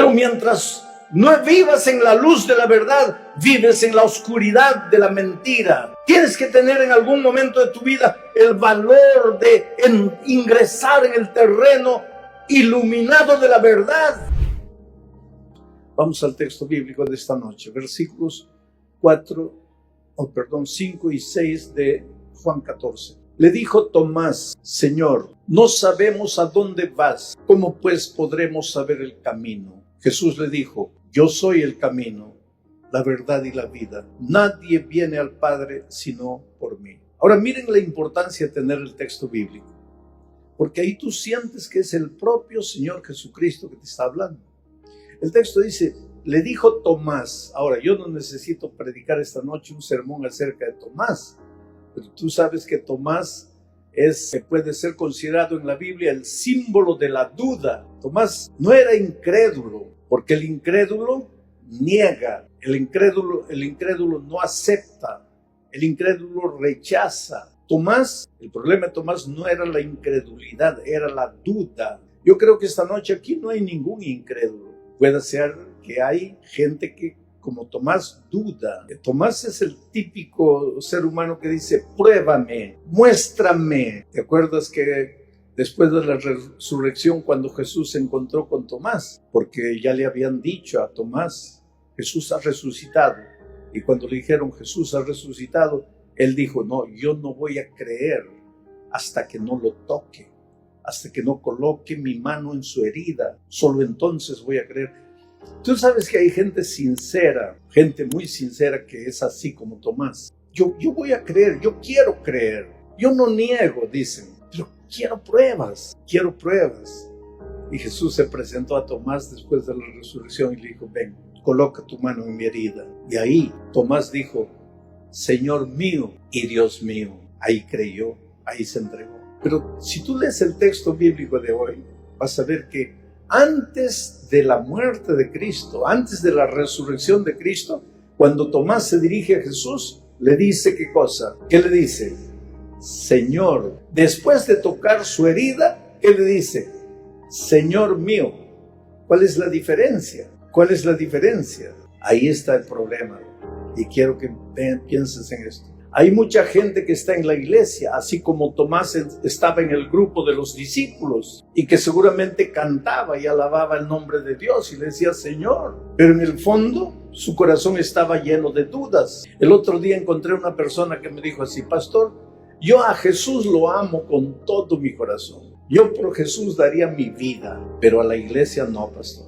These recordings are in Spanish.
Pero mientras no vivas en la luz de la verdad, vives en la oscuridad de la mentira. Tienes que tener en algún momento de tu vida el valor de ingresar en el terreno iluminado de la verdad. Vamos al texto bíblico de esta noche, versículos 5 y 6 de Juan 14. Le dijo Tomás: Señor, no sabemos a dónde vas, ¿cómo pues podremos saber el camino? Jesús le dijo: Yo soy el camino, la verdad y la vida. Nadie viene al Padre sino por mí. Ahora miren la importancia de tener el texto bíblico, porque ahí tú sientes que es el propio Señor Jesucristo que te está hablando. El texto dice: le dijo Tomás. Ahora, yo no necesito predicar esta noche un sermón acerca de Tomás, pero tú sabes que Tomás puede ser considerado en la Biblia el símbolo de la duda. Tomás no era incrédulo, porque el incrédulo niega, el incrédulo no acepta, el incrédulo rechaza. Tomás, el problema de Tomás no era la incredulidad, era la duda. Yo creo que esta noche aquí no hay ningún incrédulo. Puede ser que hay gente que, como Tomás, duda. Tomás es el típico ser humano que dice: pruébame, muéstrame. ¿Te acuerdas que después de la resurrección, cuando Jesús se encontró con Tomás? Porque ya le habían dicho a Tomás: Jesús ha resucitado. Y cuando le dijeron: Jesús ha resucitado, él dijo: no, yo no voy a creer hasta que no lo toque, hasta que no coloque mi mano en su herida, solo entonces voy a creer. Tú sabes que hay gente sincera, gente muy sincera, que es así como Tomás. Yo voy a creer, yo quiero creer, yo no niego, dicen, pero quiero pruebas. Y Jesús se presentó a Tomás después de la resurrección y le dijo: ven, coloca tu mano en mi herida. Y ahí Tomás dijo: Señor mío y Dios mío. Ahí creyó, ahí se entregó. Pero si tú lees el texto bíblico de hoy, vas a ver que antes de la muerte de Cristo, antes de la resurrección de Cristo, cuando Tomás se dirige a Jesús, le dice ¿qué cosa? ¿Qué le dice? Señor. Después de tocar su herida, ¿qué le dice? Señor mío. ¿Cuál es la diferencia? ¿Cuál es la diferencia? Ahí está el problema. Y quiero que pienses en esto. Hay mucha gente que está en la iglesia, así como Tomás estaba en el grupo de los discípulos y que seguramente cantaba y alababa el nombre de Dios y le decía Señor, pero en el fondo su corazón estaba lleno de dudas. El otro día encontré una persona que me dijo así: pastor, yo a Jesús lo amo con todo mi corazón. Yo por Jesús daría mi vida, pero a la iglesia no, pastor.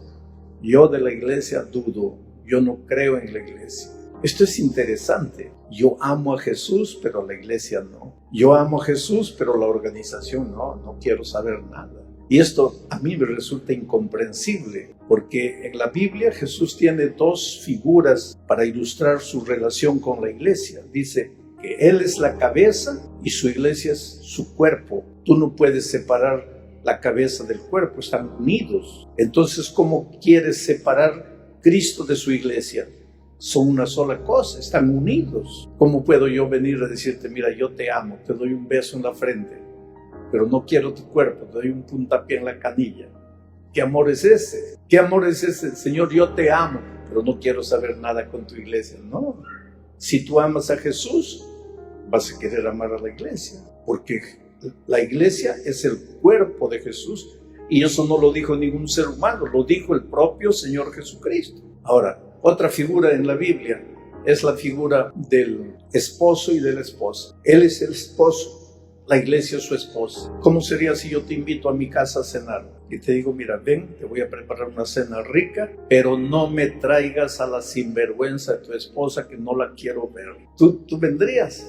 Yo de la iglesia dudo, yo no creo en la iglesia. Esto es interesante. Yo amo a Jesús, pero la iglesia no. Yo amo a Jesús, pero la organización no quiero saber nada. Y esto a mí me resulta incomprensible, porque en la Biblia Jesús tiene dos figuras para ilustrar su relación con la iglesia. Dice que Él es la cabeza y su iglesia es su cuerpo. Tú no puedes separar la cabeza del cuerpo, están unidos. Entonces, ¿cómo quieres separar Cristo de su iglesia? Son una sola cosa, están unidos. ¿Cómo puedo yo venir a decirte: mira, yo te amo, te doy un beso en la frente, pero no quiero tu cuerpo, te doy un puntapié en la canilla? ¿Qué amor es ese? ¿Qué amor es ese? Señor, yo te amo, pero no quiero saber nada con tu iglesia. No, si tú amas a Jesús, vas a querer amar a la iglesia, porque la iglesia es el cuerpo de Jesús, y eso no lo dijo ningún ser humano, lo dijo el propio Señor Jesucristo. Ahora, otra figura en la Biblia es la figura del esposo y de la esposa. Él es el esposo, la iglesia es su esposa. ¿Cómo sería si yo te invito a mi casa a cenar y te digo: mira, ven, te voy a preparar una cena rica, pero no me traigas a la sinvergüenza de tu esposa, que no la quiero ver? ¿Tú vendrías?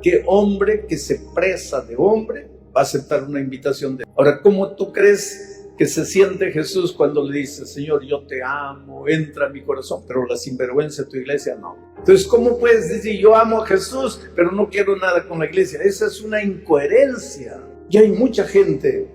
¿Qué hombre que se presa de hombre va a aceptar una invitación de? Ahora, ¿cómo tú crees que se siente Jesús cuando le dice: Señor, yo te amo, entra a mi corazón, pero la sinvergüenza de tu iglesia no? Entonces, ¿cómo puedes decir: yo amo a Jesús, pero no quiero nada con la iglesia? Esa es una incoherencia. Y hay mucha gente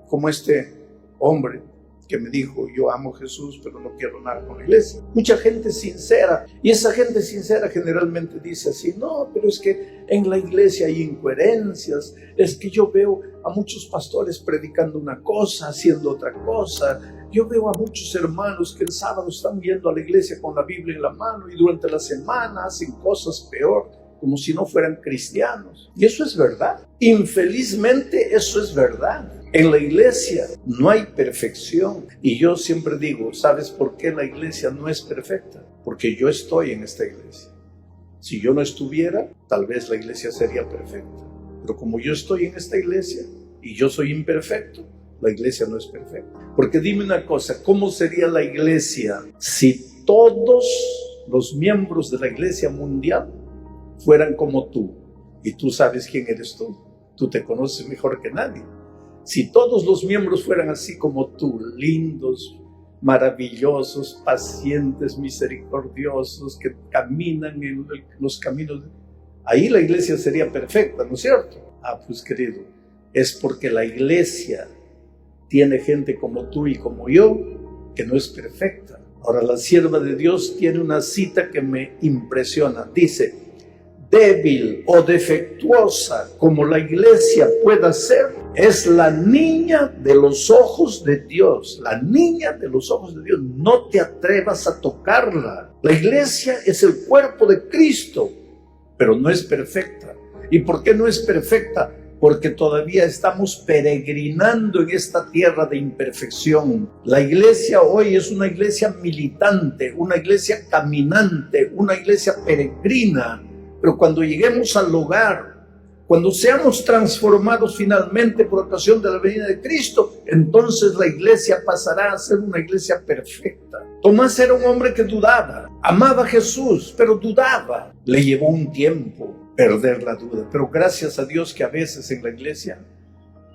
como este hombre que me dijo: yo amo a Jesús, pero no quiero nada con la iglesia. Mucha gente sincera, y esa gente sincera generalmente dice así: no, pero es que en la iglesia hay incoherencias, es que yo veo a muchos pastores predicando una cosa, haciendo otra cosa, Yo veo a muchos hermanos que el sábado están yendo a la iglesia con la Biblia en la mano y durante la semana hacen cosas peor, como si no fueran cristianos. Y eso es verdad. Infelizmente eso es verdad. En la iglesia no hay perfección. Y yo siempre digo, ¿sabes por qué la iglesia no es perfecta? Porque yo estoy en esta iglesia. Si yo no estuviera, tal vez la iglesia sería perfecta. Pero como yo estoy en esta iglesia y yo soy imperfecto, la iglesia no es perfecta. Porque dime una cosa, ¿cómo sería la iglesia si todos los miembros de la iglesia mundial fueran como tú? Y tú sabes quién eres tú. Tú te conoces mejor que nadie. Si todos los miembros fueran así como tú, lindos, maravillosos, pacientes, misericordiosos, que caminan en los caminos, ahí la iglesia sería perfecta, ¿no es cierto? Pues querido, es porque la iglesia tiene gente como tú y como yo, que no es perfecta. Ahora, la sierva de Dios tiene una cita que me impresiona. Dice, débil o defectuosa como la iglesia pueda ser, es la niña de los ojos de Dios. La niña de los ojos de Dios. No te atrevas a tocarla. La iglesia es el cuerpo de Cristo, pero no es perfecta. ¿Y por qué no es perfecta? Porque todavía estamos peregrinando en esta tierra de imperfección. La iglesia hoy es una iglesia militante, una iglesia caminante, una iglesia peregrina. Pero cuando lleguemos al hogar, cuando seamos transformados finalmente por ocasión de la venida de Cristo, entonces la iglesia pasará a ser una iglesia perfecta. Tomás era un hombre que dudaba, amaba a Jesús, pero dudaba. Le llevó un tiempo perder la duda, pero gracias a Dios que a veces en la iglesia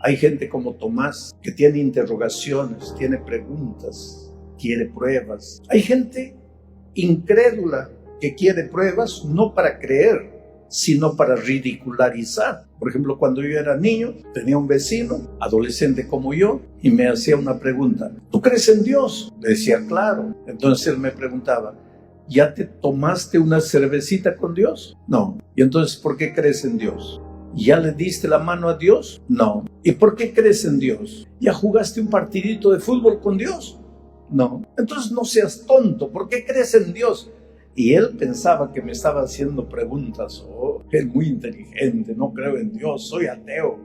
hay gente como Tomás que tiene interrogaciones, tiene preguntas, quiere pruebas. Hay gente incrédula que quiere pruebas no para creer, sino para ridicularizar. Por ejemplo, cuando yo era niño, tenía un vecino, adolescente como yo, y me hacía una pregunta. ¿Tú crees en Dios? Le decía, claro. Entonces él me preguntaba, ¿ya te tomaste una cervecita con Dios? No. ¿Y entonces por qué crees en Dios? ¿Ya le diste la mano a Dios? No. ¿Y por qué crees en Dios? ¿Ya jugaste un partidito de fútbol con Dios? No. Entonces no seas tonto. ¿Por qué crees en Dios? Y él pensaba que me estaba haciendo preguntas. Oh, es muy inteligente, no creo en Dios, soy ateo.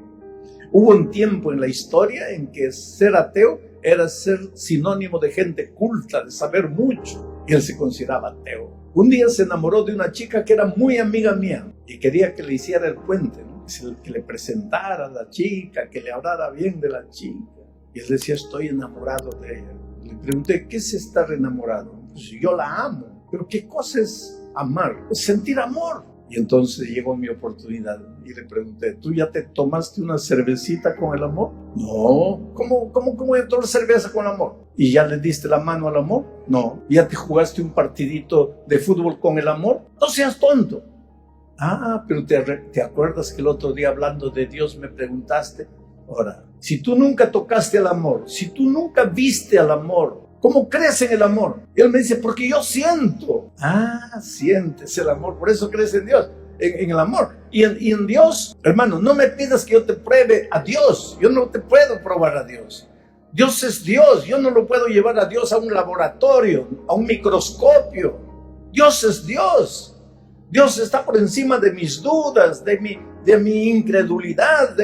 Hubo un tiempo en la historia en que ser ateo era ser sinónimo de gente culta, de saber mucho. Y él se consideraba ateo. Un día se enamoró de una chica que era muy amiga mía y quería que le hiciera el puente, ¿no? Que le presentara a la chica, que le hablara bien de la chica. Y él decía, estoy enamorado de ella. Le pregunté, ¿qué es estar enamorado? Pues yo la amo. Pero ¿qué cosa es amar? Es sentir amor. Y entonces llegó mi oportunidad y le pregunté, ¿tú ya te tomaste una cervecita con el amor? No. ¿Cómo voy a tomar cerveza con el amor? ¿Y ya le diste la mano al amor? No. ¿Ya te jugaste un partidito de fútbol con el amor? No seas tonto. Pero ¿te acuerdas que el otro día hablando de Dios me preguntaste? Ahora, si tú nunca tocaste el amor, si tú nunca viste al amor, ¿cómo crees en el amor? Y él me dice, porque yo siento. Sientes el amor, por eso crees en Dios, en el amor. Y en Dios, hermano, no me pidas que yo te pruebe a Dios. Yo no te puedo probar a Dios. Dios es Dios. Yo no lo puedo llevar a Dios a un laboratorio, a un microscopio. Dios es Dios. Dios está por encima de mis dudas, de mi incredulidad,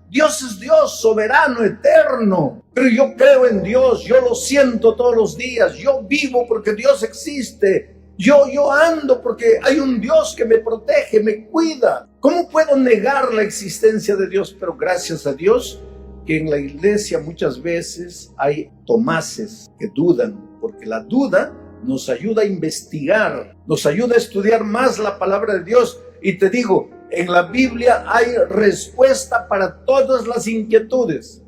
Dios es Dios, soberano, eterno. Pero yo creo en Dios, yo lo siento todos los días, yo vivo porque Dios existe. Yo ando porque hay un Dios que me protege, me cuida. ¿Cómo puedo negar la existencia de Dios? Pero gracias a Dios que en la iglesia muchas veces hay Tomases que dudan, porque la duda nos ayuda a investigar, nos ayuda a estudiar más la palabra de Dios. Y te digo, en la Biblia hay respuesta para todas las inquietudes.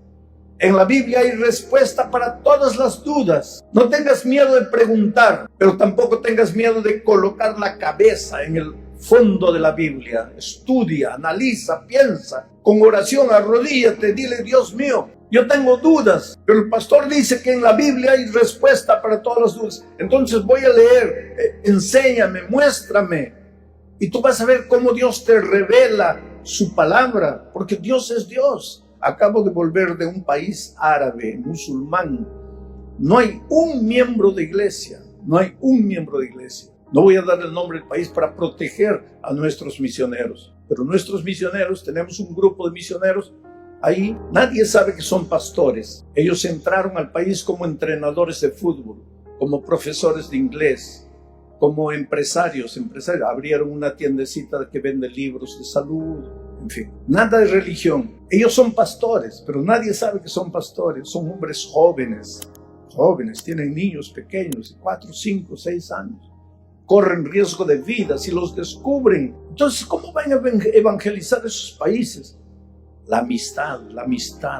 En la Biblia hay respuesta para todas las dudas. No tengas miedo de preguntar, pero tampoco tengas miedo de colocar la cabeza en el fondo de la Biblia. Estudia, analiza, piensa. Con oración, arrodíllate, dile, Dios mío, yo tengo dudas, pero el pastor dice que en la Biblia hay respuesta para todas las dudas. Entonces voy a leer, enséñame, muéstrame. Y tú vas a ver cómo Dios te revela su palabra, porque Dios es Dios. Acabo de volver de un país árabe, musulmán, no hay un miembro de iglesia, no hay un miembro de iglesia. No voy a dar el nombre del país para proteger a nuestros misioneros, pero nuestros misioneros, tenemos un grupo de misioneros, ahí nadie sabe que son pastores. Ellos entraron al país como entrenadores de fútbol, como profesores de inglés, como empresarios, abrieron una tiendecita que vende libros de salud, en fin, nada de religión. Ellos son pastores, pero nadie sabe que son pastores, son hombres jóvenes, tienen niños pequeños de 4, 5, 6 años. Corren riesgo de vida si los descubren. Entonces, ¿cómo van a evangelizar esos países? La amistad,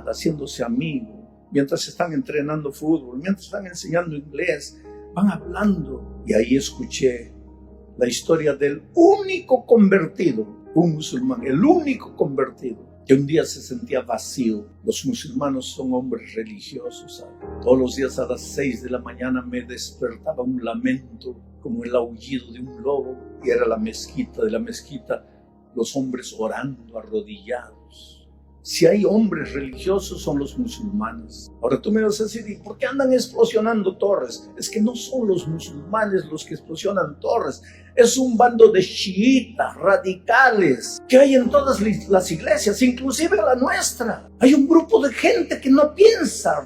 haciéndose amigos, mientras están entrenando fútbol, mientras están enseñando inglés, van hablando. Y ahí escuché la historia del único convertido, un musulmán, el único convertido, que un día se sentía vacío. Los musulmanes son hombres religiosos, ¿sabe? Todos los días a las 6 de la mañana me despertaba un lamento, como el aullido de un lobo, y era la mezquita. De la mezquita, los hombres orando, arrodillados. Si hay hombres religiosos, son los musulmanes. Ahora tú me vas a decir, ¿y por qué andan explosionando torres? Es que no son los musulmanes los que explosionan torres. Es un bando de chiitas radicales que hay en todas las iglesias, inclusive la nuestra. Hay un grupo de gente que no piensa,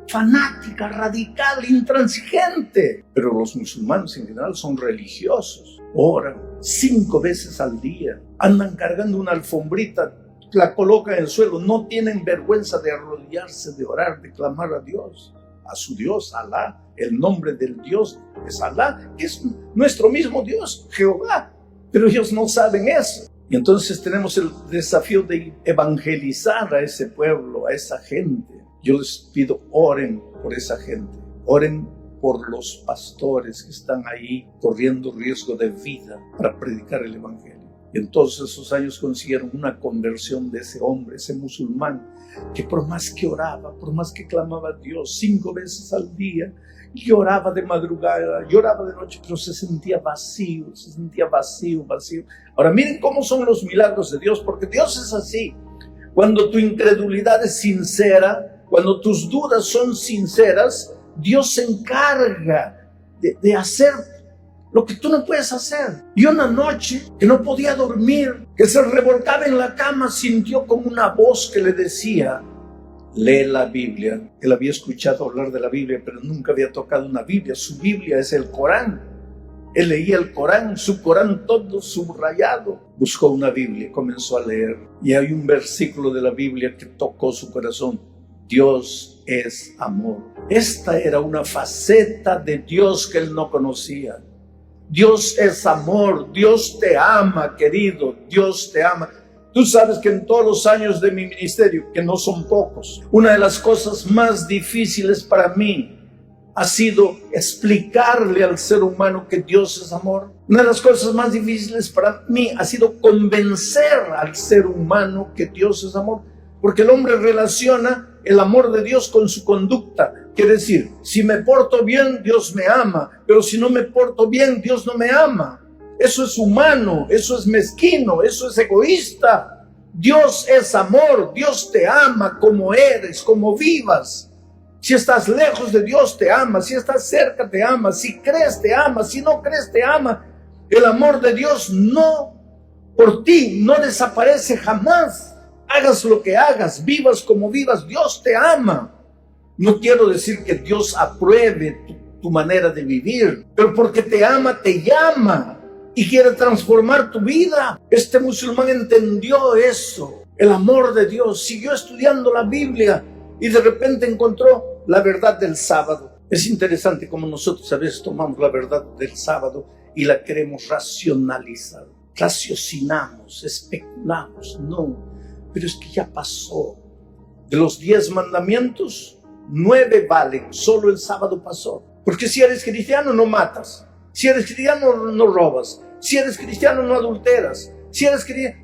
fanática, radical, intransigente. Pero los musulmanes en general son religiosos. Oran 5 veces al día. Andan cargando una alfombrita, la colocan en el suelo. No tienen vergüenza de arrodillarse, de orar, de clamar a Dios, a su Dios, Alá. El nombre del Dios es Alá, que es nuestro mismo Dios, Jehová. Pero ellos no saben eso. Y entonces tenemos el desafío de evangelizar a ese pueblo, a esa gente. Yo les pido, oren por esa gente, oren por los pastores que están ahí corriendo riesgo de vida para predicar el evangelio. Y en todos esos años consiguieron una conversión de ese hombre, ese musulmán, que por más que oraba, por más que clamaba a Dios 5 veces al día, lloraba de madrugada, lloraba de noche, pero se sentía vacío. Ahora miren cómo son los milagros de Dios, porque Dios es así. Cuando tu incredulidad es sincera, cuando tus dudas son sinceras, Dios se encarga de hacer lo que tú no puedes hacer. Y una noche que no podía dormir, que se revolcaba en la cama, sintió como una voz que le decía, lee la Biblia. Él había escuchado hablar de la Biblia, pero nunca había tocado una Biblia. Su Biblia es el Corán. Él leía el Corán, su Corán todo subrayado. Buscó una Biblia y comenzó a leer. Y hay un versículo de la Biblia que tocó su corazón. Dios es amor. Esta era una faceta de Dios que él no conocía. Dios es amor, Dios te ama, querido, Dios te ama. Tú sabes que en todos los años de mi ministerio, que no son pocos, una de las cosas más difíciles para mí ha sido explicarle al ser humano que Dios es amor. Una de las cosas más difíciles para mí ha sido convencer al ser humano que Dios es amor, porque el hombre relaciona el amor de Dios con su conducta. Quiere decir, si me porto bien, Dios me ama, pero si no me porto bien, Dios no me ama. Eso es humano, eso es mezquino, eso es egoísta. Dios es amor, Dios te ama como eres, como vivas. Si estás lejos de Dios, te ama. Si estás cerca, te ama. Si crees, te ama. Si no crees, te ama. El amor de Dios por ti no desaparece jamás. Hagas lo que hagas, vivas como vivas, Dios te ama. No quiero decir que Dios apruebe tu manera de vivir, pero porque te ama, te llama y quiere transformar tu vida. Este musulmán entendió eso, el amor de Dios. Siguió estudiando la Biblia y de repente encontró la verdad del sábado. Es interesante cómo nosotros a veces tomamos la verdad del sábado y la queremos racionalizar. Raciocinamos, especulamos. No. Pero es que ya pasó. De los 10 mandamientos, 9 valen. Solo el sábado pasó. Porque si eres cristiano, no matas. Si eres cristiano, no robas. Si eres cristiano, no adulteras. Si eres cristiano,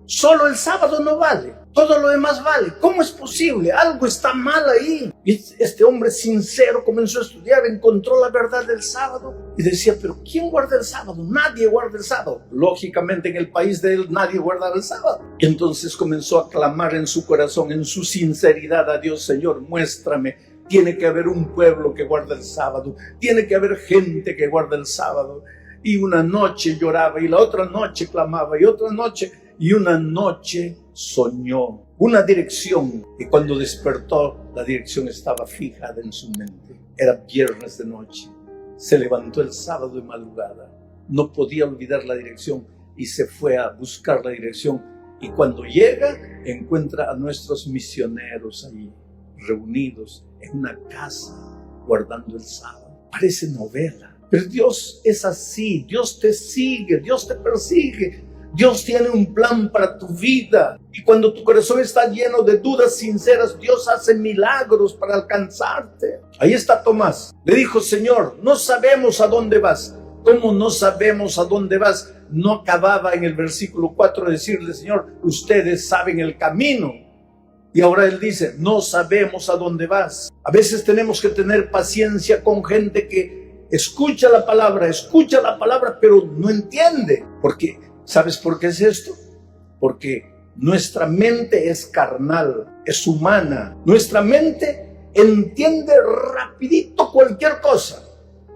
solo el sábado no vale. Todo lo demás vale. ¿Cómo es posible? Algo está mal ahí. Y este hombre sincero comenzó a estudiar, encontró la verdad del sábado y decía, pero ¿quién guarda el sábado? Nadie guarda el sábado. Lógicamente en el país de él nadie guarda el sábado. Y entonces comenzó a clamar en su corazón, en su sinceridad a Dios, Señor, muéstrame tiene que haber un pueblo que guarda el sábado, tiene que haber gente que guarda el sábado. Y una noche lloraba, y la otra noche clamaba, y otra noche, y una noche soñó una dirección, y cuando despertó, la dirección estaba fijada en su mente. Era viernes de noche, se levantó el sábado de madrugada, no podía olvidar la dirección, y se fue a buscar la dirección, y cuando llega, encuentra a nuestros misioneros allí, reunidos en una casa, guardando el sábado. Parece novela. Pero Dios es así, Dios te sigue, Dios te persigue, Dios tiene un plan para tu vida. Y cuando tu corazón está lleno de dudas sinceras, Dios hace milagros para alcanzarte. Ahí está Tomás. Le dijo, Señor, no sabemos a dónde vas. ¿Cómo no sabemos a dónde vas? No acababa en el versículo 4 de decirle, Señor, ustedes saben el camino. Y ahora él dice, no sabemos a dónde vas. A veces tenemos que tener paciencia con gente que escucha la palabra, pero no entiende. Porque, ¿sabes por qué es esto? Porque nuestra mente es carnal, es humana. Nuestra mente entiende rapidito cualquier cosa.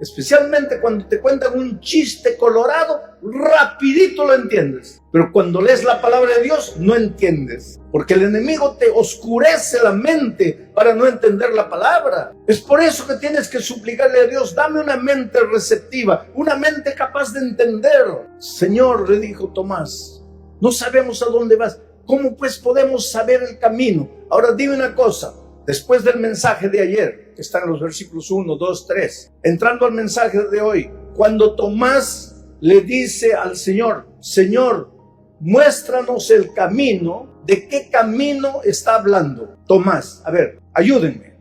Especialmente cuando te cuentan un chiste colorado, rapidito lo entiendes. Pero cuando lees la palabra de Dios, no entiendes. Porque el enemigo te oscurece la mente para no entender la palabra. Es por eso que tienes que suplicarle a Dios, dame una mente receptiva, una mente capaz de entender. Señor, le dijo Tomás, no sabemos a dónde vas. ¿Cómo pues podemos saber el camino? Ahora dime una cosa. Después del mensaje de ayer, que está en los versículos 1, 2, 3, entrando al mensaje de hoy, cuando Tomás le dice al Señor, Señor, muéstranos el camino, ¿de qué camino está hablando? Tomás, a ver, ayúdenme,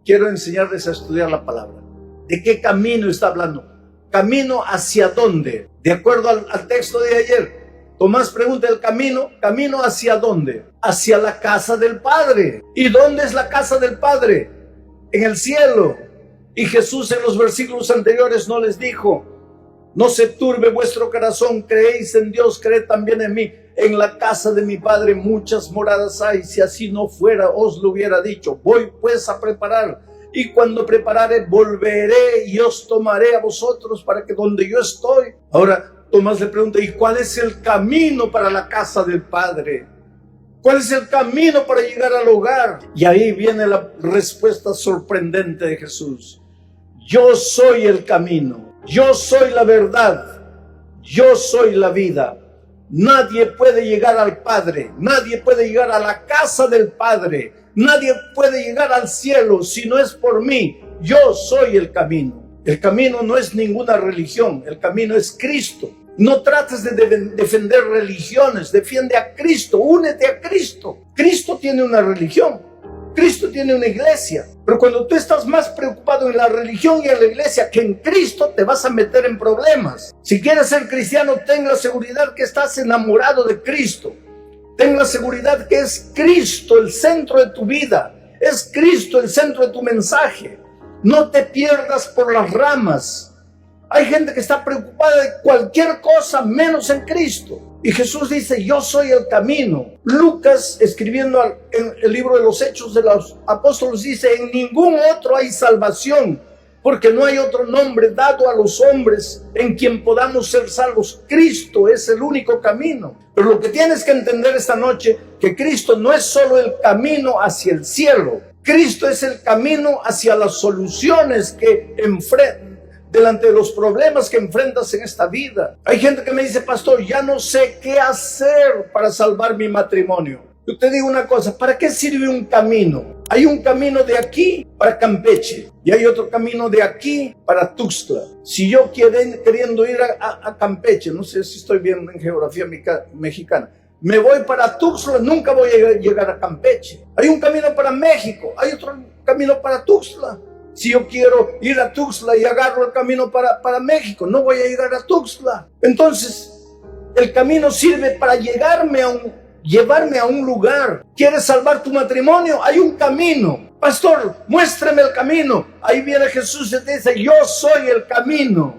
quiero enseñarles a estudiar la palabra. ¿De qué camino está hablando? ¿Camino hacia dónde? De acuerdo al texto de ayer, Tomás pregunta el camino hacia dónde? Hacia la casa del Padre. ¿Y dónde es la casa del Padre? En el cielo. Y Jesús en los versículos anteriores no les dijo, no se turbe vuestro corazón, creéis en Dios, creed también en mí. En la casa de mi Padre muchas moradas hay, si así no fuera os lo hubiera dicho. Voy pues a preparar, y cuando preparare volveré y os tomaré a vosotros para que donde yo estoy. Ahora Tomás le pregunta, ¿y cuál es el camino para la casa del Padre? ¿Cuál es el camino para llegar al hogar? Y ahí viene la respuesta sorprendente de Jesús. Yo soy el camino, yo soy la verdad, yo soy la vida. Nadie puede llegar al Padre, nadie puede llegar a la casa del Padre, nadie puede llegar al cielo si no es por mí. Yo soy el camino. El camino no es ninguna religión, el camino es Cristo. No trates de defender religiones, defiende a Cristo, únete a Cristo. Cristo tiene una religión, Cristo tiene una iglesia, pero cuando tú estás más preocupado en la religión y en la iglesia que en Cristo, te vas a meter en problemas. Si quieres ser cristiano, ten la seguridad que estás enamorado de Cristo. Ten la seguridad que es Cristo el centro de tu vida, es Cristo el centro de tu mensaje. No te pierdas por las ramas. Hay gente que está preocupada de cualquier cosa menos en Cristo. Y Jesús dice, yo soy el camino. Lucas, escribiendo en el libro de los Hechos de los Apóstoles, dice, en ningún otro hay salvación, porque no hay otro nombre dado a los hombres en quien podamos ser salvos. Cristo es el único camino. Pero lo que tienes que entender esta noche, que Cristo no es solo el camino hacia el cielo. Cristo es el camino hacia las soluciones que delante de los problemas que enfrentas en esta vida. Hay gente que me dice, pastor, ya no sé qué hacer para salvar mi matrimonio. Yo te digo una cosa, ¿para qué sirve un camino? Hay un camino de aquí para Campeche y hay otro camino de aquí para Tuxtla. Si yo queriendo ir a Campeche, no sé si estoy bien en geografía mexicana, me voy para Tuxtla, nunca voy a llegar a Campeche. Hay un camino para México, hay otro camino para Tuxtla. Si yo quiero ir a Tuxtla y agarro el camino para México, no voy a llegar a Tuxtla. Entonces, el camino sirve para llevarme a un lugar. ¿Quieres salvar tu matrimonio? Hay un camino. Pastor, muéstrame el camino. Ahí viene Jesús y te dice, yo soy el camino.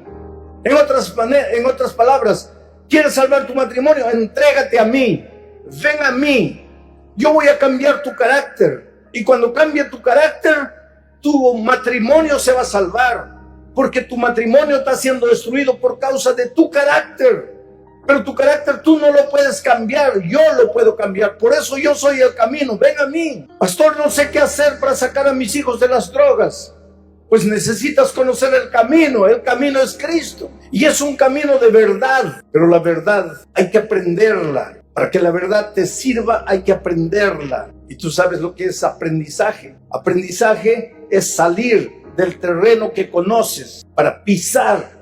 En otras palabras, ¿quieres salvar tu matrimonio? Entrégate a mí. Ven a mí. Yo voy a cambiar tu carácter. Y cuando cambie tu carácter, tu matrimonio se va a salvar, porque tu matrimonio está siendo destruido por causa de tu carácter. Pero tu carácter tú no lo puedes cambiar, yo lo puedo cambiar. Por eso yo soy el camino, ven a mí. Pastor, no sé qué hacer para sacar a mis hijos de las drogas. Pues necesitas conocer el camino es Cristo. Y es un camino de verdad, pero la verdad hay que aprenderla. Para que la verdad te sirva hay que aprenderla. Y tú sabes lo que es aprendizaje. Aprendizaje es salir del terreno que conoces para pisar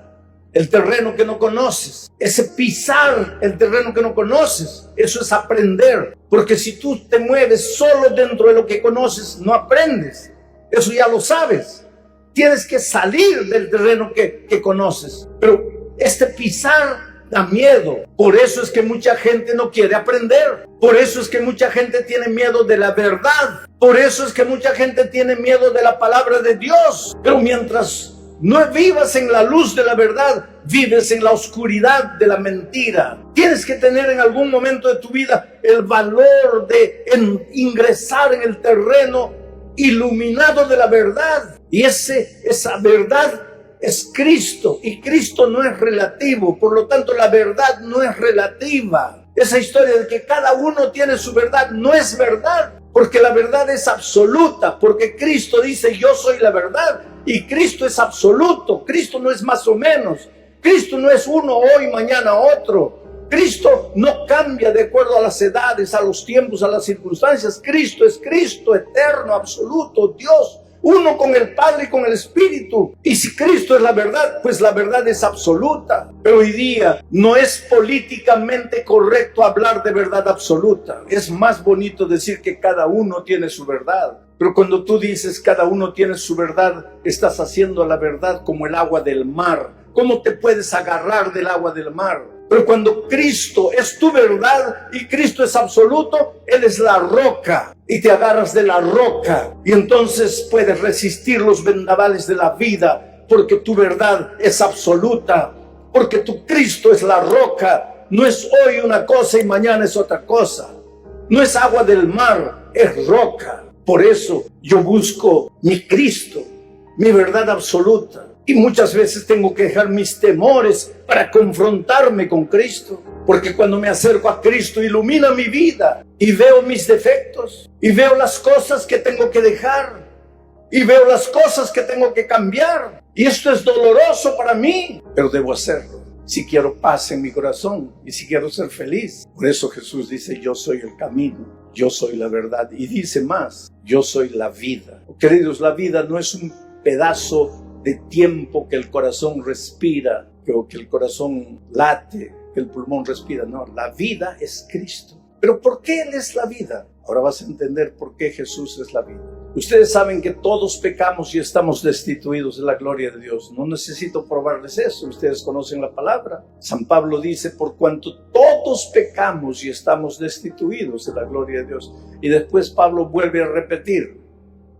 el terreno que no conoces. Ese pisar el terreno que no conoces, eso es aprender. Porque si tú te mueves solo dentro de lo que conoces, no aprendes. Eso ya lo sabes. Tienes que salir del terreno que conoces. Pero este pisar da miedo. Por eso es que mucha gente no quiere aprender. Por eso es que mucha gente tiene miedo de la verdad. Por eso es que mucha gente tiene miedo de la palabra de Dios. Pero mientras no vivas en la luz de la verdad, vives en la oscuridad de la mentira. Tienes que tener en algún momento de tu vida el valor de ingresar en el terreno iluminado de la verdad. Y esa verdad es Cristo. Y Cristo no es relativo. Por lo tanto, la verdad no es relativa. Esa historia de que cada uno tiene su verdad no es verdad. Porque la verdad es absoluta. Porque Cristo dice, yo soy la verdad. Y Cristo es absoluto. Cristo no es más o menos. Cristo no es uno hoy, mañana otro. Cristo no cambia de acuerdo a las edades, a los tiempos, a las circunstancias. Cristo es Cristo, eterno, absoluto, Dios, uno con el Padre y con el Espíritu. Y si Cristo es la verdad, pues la verdad es absoluta. Pero hoy día no es políticamente correcto hablar de verdad absoluta. Es más bonito decir que cada uno tiene su verdad. Pero cuando tú dices cada uno tiene su verdad, estás haciendo la verdad como el agua del mar. ¿Cómo te puedes agarrar del agua del mar? Pero cuando Cristo es tu verdad y Cristo es absoluto, Él es la roca y te agarras de la roca. Y entonces puedes resistir los vendavales de la vida porque tu verdad es absoluta. Porque tu Cristo es la roca. No es hoy una cosa y mañana es otra cosa. No es agua del mar, es roca. Por eso yo busco mi Cristo, mi verdad absoluta. Y muchas veces tengo que dejar mis temores para confrontarme con Cristo. Porque cuando me acerco a Cristo, ilumina mi vida. Y veo mis defectos. Y veo las cosas que tengo que dejar. Y veo las cosas que tengo que cambiar. Y esto es doloroso para mí. Pero debo hacerlo. Si quiero paz en mi corazón. Y si quiero ser feliz. Por eso Jesús dice, yo soy el camino. Yo soy la verdad. Y dice más, yo soy la vida. Queridos, la vida no es un pedazo de tiempo que el corazón respira, que el corazón late, que el pulmón respira. No, la vida es Cristo. ¿Pero por qué Él es la vida? Ahora vas a entender por qué Jesús es la vida. Ustedes saben que todos pecamos y estamos destituidos de la gloria de Dios. No necesito probarles eso. Ustedes conocen la palabra. San Pablo dice, por cuanto todos pecamos y estamos destituidos de la gloria de Dios. Y después Pablo vuelve a repetir.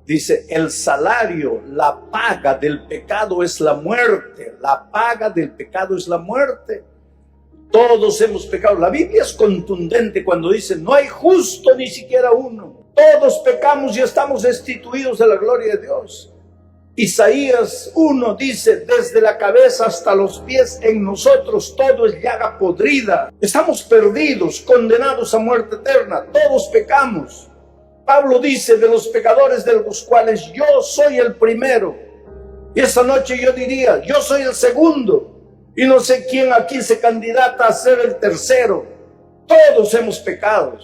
Dice, el salario, la paga del pecado es la muerte. La paga del pecado es la muerte. Todos hemos pecado. La Biblia es contundente cuando dice, no hay justo ni siquiera uno. Todos pecamos y estamos destituidos de la gloria de Dios. Isaías 1 dice, desde la cabeza hasta los pies en nosotros todo es llaga podrida. Estamos perdidos, condenados a muerte eterna. Todos pecamos. Pablo dice de los pecadores de los cuales yo soy el primero. Y esta noche yo diría, yo soy el segundo. Y no sé quién aquí se candidata a ser el tercero. Todos hemos pecado.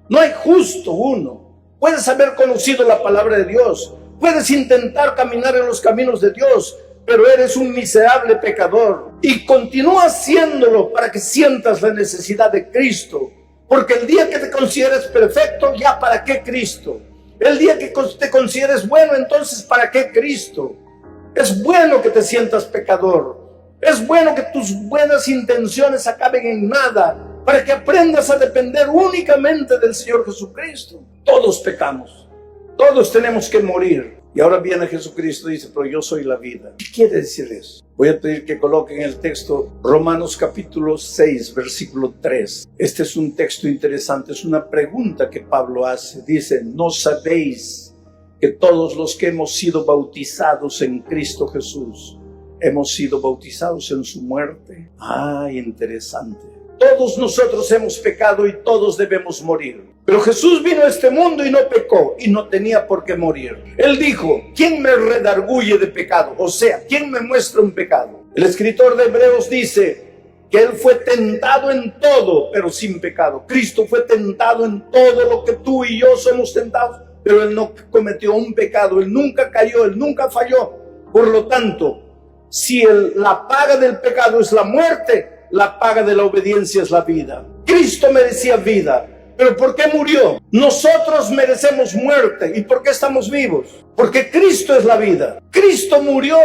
No hay justo uno. Puedes haber conocido la palabra de Dios. Puedes intentar caminar en los caminos de Dios. Pero eres un miserable pecador. Y continúa haciéndolo para que sientas la necesidad de Cristo. Porque el día que te consideres perfecto, ya para qué Cristo. El día que te consideres bueno, entonces para qué Cristo. Es bueno que te sientas pecador. Es bueno que tus buenas intenciones acaben en nada, para que aprendas a depender únicamente del Señor Jesucristo. Todos pecamos. Todos tenemos que morir. Y ahora viene Jesucristo y dice, pero yo soy la vida. ¿Qué quiere decir eso? Voy a pedir que coloquen el texto Romanos capítulo 6, versículo 3. Este es un texto interesante, es una pregunta que Pablo hace. Dice, ¿no sabéis que todos los que hemos sido bautizados en Cristo Jesús, hemos sido bautizados en su muerte. Interesante. Todos nosotros hemos pecado y todos debemos morir. Pero Jesús vino a este mundo y no pecó y no tenía por qué morir. Él dijo, ¿quién me redarguye de pecado? O sea, ¿quién me muestra un pecado? El escritor de Hebreos dice que Él fue tentado en todo, pero sin pecado. Cristo fue tentado en todo lo que tú y yo somos tentados, pero Él no cometió un pecado. Él nunca cayó, Él nunca falló. Por lo tanto, si la paga del pecado es la muerte, la paga de la obediencia es la vida. Cristo merecía vida, pero ¿por qué murió? Nosotros merecemos muerte. ¿Y por qué estamos vivos? Porque Cristo es la vida. Cristo murió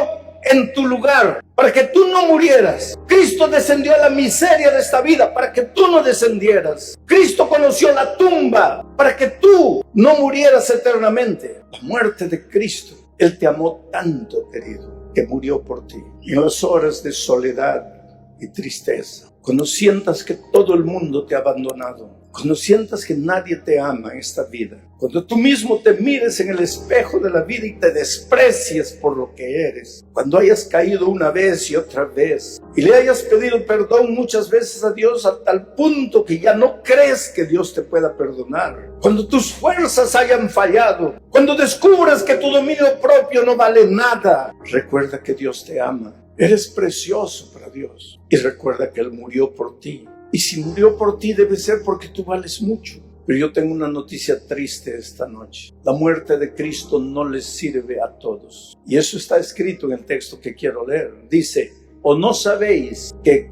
en tu lugar para que tú no murieras. Cristo descendió a la miseria de esta vida para que tú no descendieras. Cristo conoció la tumba para que tú no murieras eternamente. La muerte de Cristo. Él te amó tanto, querido, que murió por ti. Y en las horas de soledad y tristeza, cuando sientas que todo el mundo te ha abandonado, cuando sientas que nadie te ama en esta vida, cuando tú mismo te mires en el espejo de la vida y te desprecies por lo que eres, cuando hayas caído una vez y otra vez y le hayas pedido perdón muchas veces a Dios a tal punto que ya no crees que Dios te pueda perdonar, cuando tus fuerzas hayan fallado, cuando descubras que tu dominio propio no vale nada, recuerda que Dios te ama. Eres precioso para Dios y recuerda que Él murió por ti. Y si murió por ti debe ser porque tú vales mucho. Pero yo tengo una noticia triste esta noche. La muerte de Cristo no les sirve a todos. Y eso está escrito en el texto que quiero leer. Dice, ¿o no sabéis que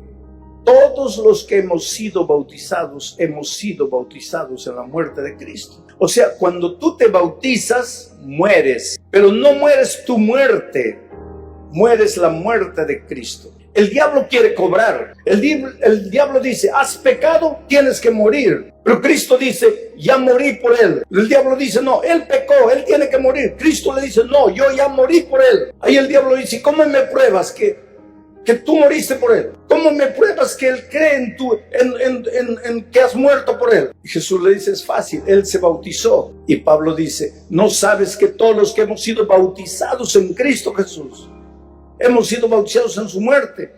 todos los que hemos sido bautizados en la muerte de Cristo? O sea, cuando tú te bautizas, mueres. Pero no mueres tu muerte. Mueres la muerte de Cristo. El diablo quiere cobrar. El diablo dice, has pecado, tienes que morir. Pero Cristo dice, ya morí por él. El diablo dice, no, él pecó, él tiene que morir. Cristo le dice, no, yo ya morí por él. Ahí el diablo dice, ¿cómo me pruebas que tú moriste por él? ¿Cómo me pruebas que él cree en que has muerto por él? Y Jesús le dice, es fácil, él se bautizó. Y Pablo dice, ¿no sabes que todos los que hemos sido bautizados en Cristo Jesús, hemos sido bautizados en su muerte?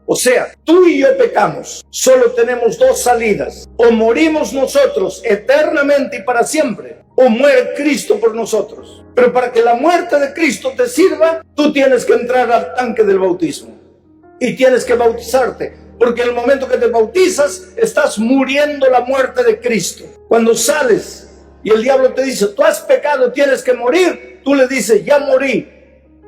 O sea, tú y yo pecamos. Solo tenemos dos salidas. O morimos nosotros eternamente y para siempre, o muere Cristo por nosotros. Pero para que la muerte de Cristo te sirva, tú tienes que entrar al tanque del bautismo. Y tienes que bautizarte. Porque en el momento que te bautizas, estás muriendo la muerte de Cristo. Cuando sales y el diablo te dice, tú has pecado, tienes que morir, tú le dices, ya morí.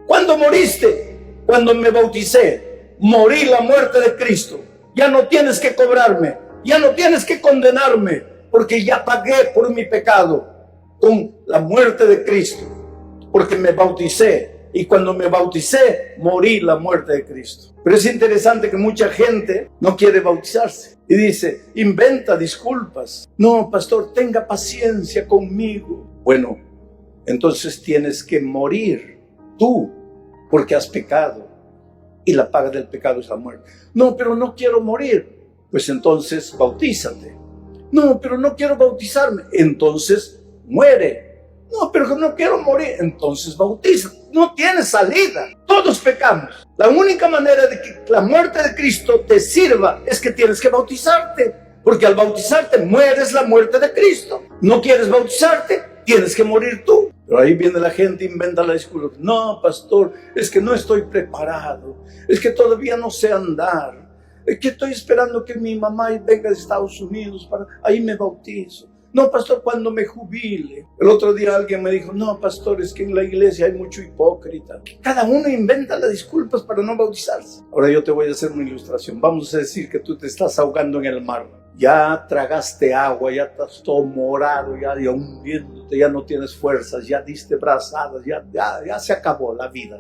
¿Cuándo moriste? Cuando me bauticé. Morí la muerte de Cristo. Ya no tienes que cobrarme, ya no tienes que condenarme, porque ya pagué por mi pecado con la muerte de Cristo, porque me bauticé, y cuando me bauticé morí la muerte de Cristo. Pero es interesante que mucha gente no quiere bautizarse y dice, inventa disculpas. No, pastor, tenga paciencia conmigo. Bueno, entonces tienes que morir tú, porque has pecado. Y la paga del pecado es la muerte. No, pero no quiero morir. Pues entonces bautízate. No, pero no quiero bautizarme. Entonces muere. No, pero no quiero morir. Entonces bautízate. No tienes salida. Todos pecamos. La única manera de que la muerte de Cristo te sirva es que tienes que bautizarte. Porque al bautizarte mueres la muerte de Cristo. No quieres bautizarte, tienes que morir tú. Pero ahí viene la gente, inventa la disculpa. No, pastor, es que no estoy preparado. Es que todavía no sé andar. Es que estoy esperando que mi mamá venga de Estados Unidos para ahí me bautizo. No, pastor, cuando me jubile. El otro día alguien me dijo, no, pastor, es que en la iglesia hay mucho hipócrita. Cada uno inventa las disculpas para no bautizarse. Ahora yo te voy a hacer una ilustración. Vamos a decir que tú te estás ahogando en el mar. Ya tragaste agua, ya estás todo morado, ya hundiéndote, ya no tienes fuerzas, ya diste brazadas, ya se acabó la vida.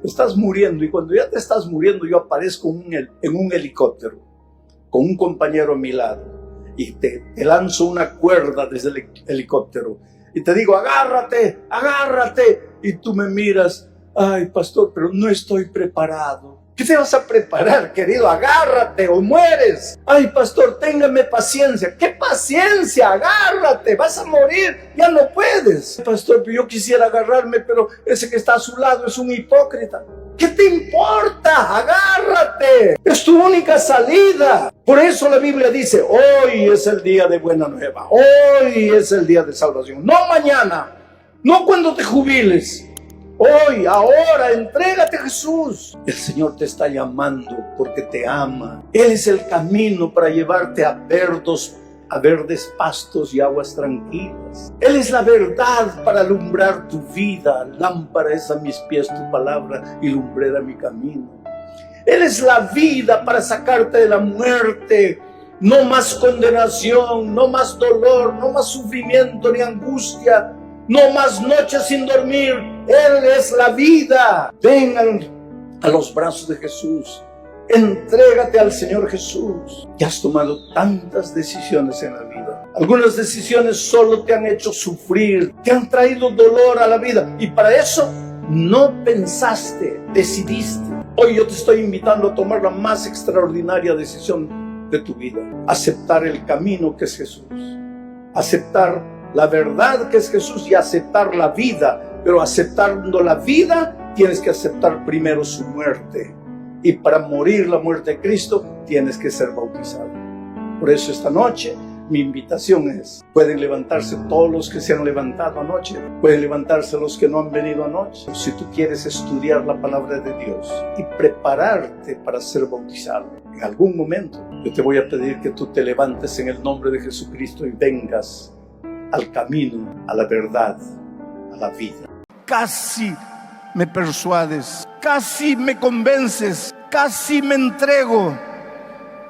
Estás muriendo y cuando ya te estás muriendo yo aparezco en un helicóptero con un compañero a mi lado y te lanzo una cuerda desde el helicóptero y te digo, agárrate, agárrate. Y tú me miras, ay pastor, pero no estoy preparado. ¿Qué te vas a preparar, querido? Agárrate o mueres. Ay, pastor, téngame paciencia. ¿Qué paciencia? Agárrate, vas a morir, ya no puedes. Pastor, yo quisiera agarrarme, pero ese que está a su lado es un hipócrita. ¿Qué te importa? Agárrate. Es tu única salida. Por eso la Biblia dice, hoy es el día de buena nueva. Hoy es el día de salvación. No mañana, no cuando te jubiles. Hoy, ahora, entrégate a Jesús. El Señor te está llamando porque te ama. Él es el camino para llevarte a verdes pastos y aguas tranquilas. Él es la verdad para alumbrar tu vida. Lámpara es a mis pies tu palabra y lumbrera mi camino. Él es la vida para sacarte de la muerte. No más condenación, no más dolor, no más sufrimiento ni angustia. No más noches sin dormir. Él es la vida. Vengan a los brazos de Jesús. Entrégate al Señor Jesús. Ya has tomado tantas decisiones en la vida. Algunas decisiones solo te han hecho sufrir, te han traído dolor a la vida. Y para eso no pensaste, decidiste. Hoy yo te estoy invitando a tomar la más extraordinaria decisión de tu vida. Aceptar el camino que es Jesús. Aceptar la verdad que es Jesús y aceptar la vida. Pero aceptando la vida, tienes que aceptar primero su muerte. Y para morir la muerte de Cristo, tienes que ser bautizado. Por eso esta noche, mi invitación es, pueden levantarse todos los que se han levantado anoche, pueden levantarse los que no han venido anoche. Si tú quieres estudiar la palabra de Dios y prepararte para ser bautizado, en algún momento yo te voy a pedir que tú te levantes en el nombre de Jesucristo y vengas al camino, a la verdad, a la vida. Casi me persuades, casi me convences, casi me entrego,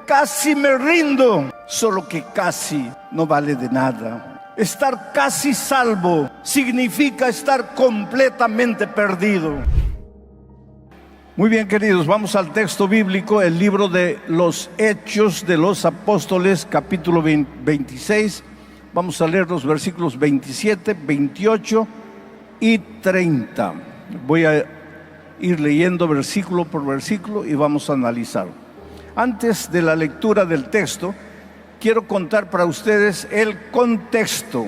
casi me rindo, solo que casi no vale de nada. Estar casi salvo significa estar completamente perdido. Muy bien, queridos, vamos al texto bíblico, el libro de los Hechos de los Apóstoles, capítulo 26. Vamos a leer los versículos 27, 28 y 30. Voy a ir leyendo versículo por versículo y vamos a analizar. Antes de la lectura del texto, quiero contar para ustedes el contexto,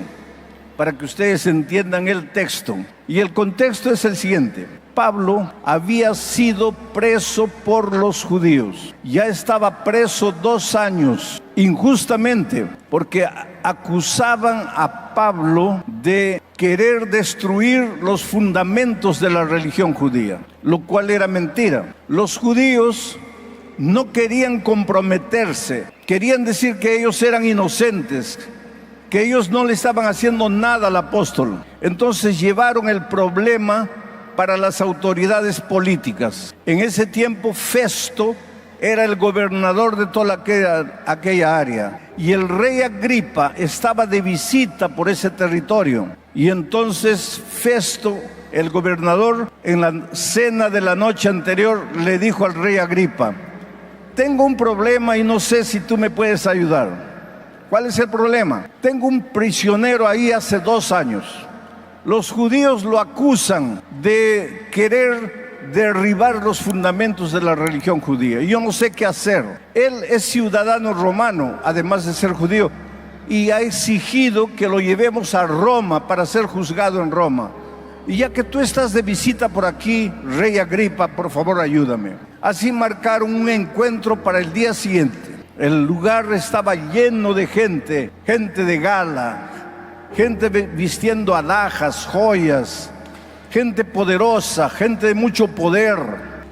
para que ustedes entiendan el texto. Y el contexto es el siguiente. Pablo había sido preso por los judíos. Ya estaba preso 2 años, injustamente, porque acusaban a Pablo de querer destruir los fundamentos de la religión judía, lo cual era mentira. Los judíos no querían comprometerse, querían decir que ellos eran inocentes, que ellos no le estaban haciendo nada al apóstol. Entonces llevaron el problema para las autoridades políticas. En ese tiempo Festo era el gobernador de toda aquella área, y el rey Agripa estaba de visita por ese territorio. Y entonces Festo, el gobernador, en la cena de la noche anterior le dijo al rey Agripa: tengo un problema y no sé si tú me puedes ayudar. ¿Cuál es el problema? Tengo un prisionero ahí hace 2 años. Los judíos lo acusan de querer derribar los fundamentos de la religión judía. Y yo no sé qué hacer. Él es ciudadano romano, además de ser judío, y ha exigido que lo llevemos a Roma para ser juzgado en Roma. Y ya que tú estás de visita por aquí, rey Agripa, por favor ayúdame. Así marcaron un encuentro para el día siguiente. El lugar estaba lleno de gente de gala, gente vistiendo alhajas, joyas, gente poderosa, gente de mucho poder.